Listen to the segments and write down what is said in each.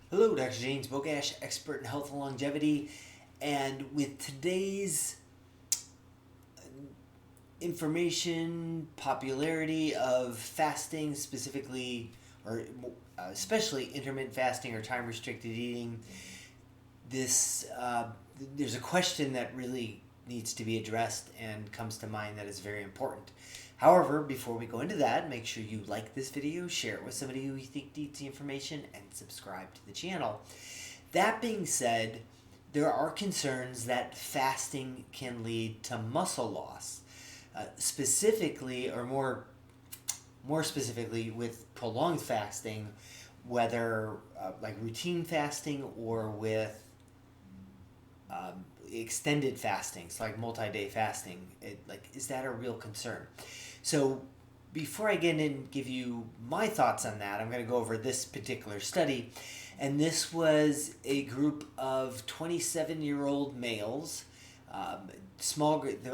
Hello, Dr. James Bogash, expert in health and longevity. And with today's information, popularity of fasting, specifically or especially intermittent fasting or time restricted eating, this there's a question that really needs to be addressed and comes to mind that is very important. However, before we go into that, make sure you like this video, share it with somebody who you think needs the information, and subscribe to the channel. That being said, there are concerns that fasting can lead to muscle loss, specifically, or more specifically, with prolonged fasting, whether like routine fasting or with extended fastings like multi-day fasting. Is that a real concern? So before I get in and give you my thoughts on that, I'm going to go over this particular study. And this was a group of 27-year-old males, small group,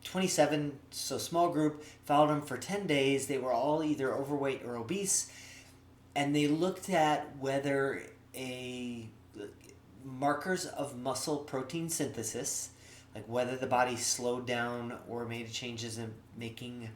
27, so small group, followed them for 10 days. They were all either overweight or obese, and they looked at whether markers of muscle protein synthesis, like whether the body slowed down or made changes in making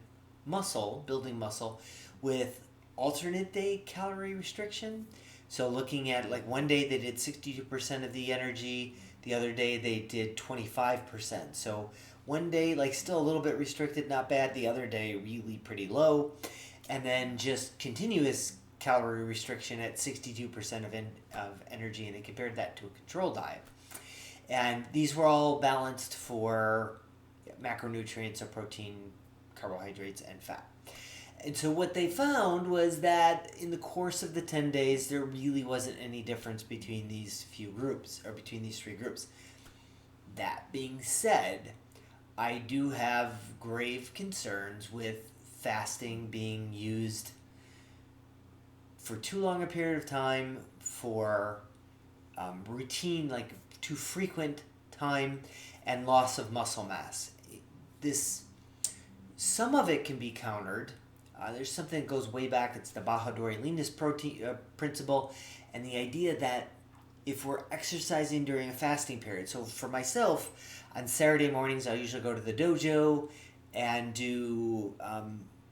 muscle, building muscle, with alternate day calorie restriction. So looking at, like, one day they did 62% of the energy, the other day they did 25%. So one day, like, still a little bit restricted, not bad. The other day really pretty low. And then just continuous calorie restriction at 62% of energy, and they compared that to a control diet. And these were all balanced for macronutrients, so protein, carbohydrates, and fat. And so what they found was that in the course of the 10 days, there really wasn't any difference between these few groups, or between these three groups. That being said, I do have grave concerns with fasting being used for too long a period of time, for routine, like too frequent time, and loss of muscle mass. Some of it can be countered. There's something that goes way back. It's the Bahadori-Linus principle, and the idea that if we're exercising during a fasting period. So for myself, on Saturday mornings, I usually go to the dojo and do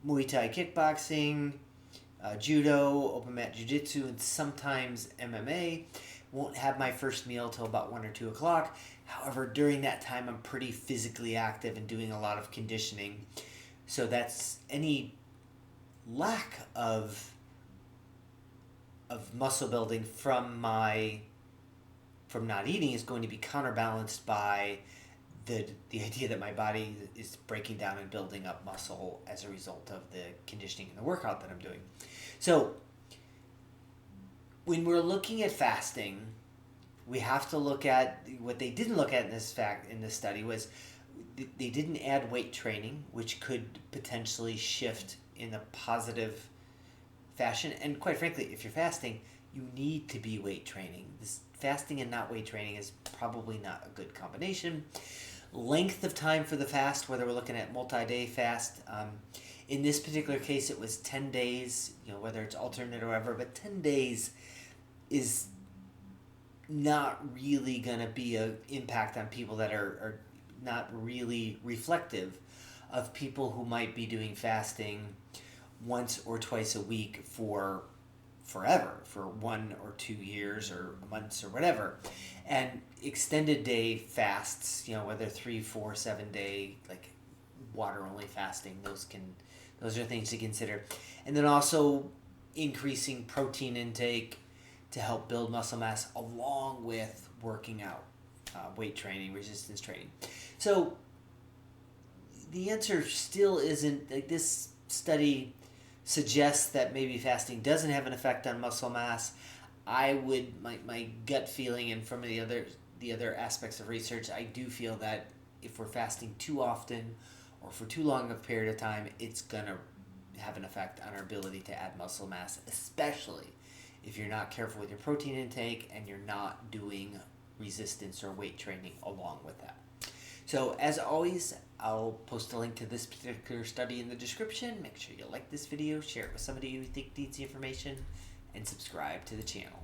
Muay Thai kickboxing, judo, open mat jiu-jitsu, and sometimes MMA. Won't have my first meal till about 1 or 2 o'clock. However, during that time, I'm pretty physically active and doing a lot of conditioning. So that's any lack of muscle building from not eating is going to be counterbalanced by the idea that my body is breaking down and building up muscle as a result of the conditioning and the workout that I'm doing. So when we're looking at fasting, we have to look at what they didn't look at in this study was they didn't add weight training, which could potentially shift in a positive fashion. And quite frankly, if you're fasting, you need to be weight training. This fasting and not weight training is probably not a good combination. Length of time for the fast, whether we're looking at multi-day fast. In this particular case, it was 10 days, whether it's alternate or whatever, but 10 days is not really going to be an impact on people that are not really reflective of people who might be doing fasting once or twice a week for forever, for 1 or 2 years or months or whatever. And extended day fasts, whether 3, 4, 7 day, like water only fasting, those are things to consider. And then also increasing protein intake to help build muscle mass along with working out, weight training, resistance training. So the answer still isn't, like, this study suggests that maybe fasting doesn't have an effect on muscle mass. My gut feeling, and from the other aspects of research, I do feel that if we're fasting too often or for too long of a period of time, it's going to have an effect on our ability to add muscle mass, especially if you're not careful with your protein intake and you're not doing resistance or weight training along with that. So as always, I'll post a link to this particular study in the description. Make sure you like this video, share it with somebody you think needs the information, and subscribe to the channel.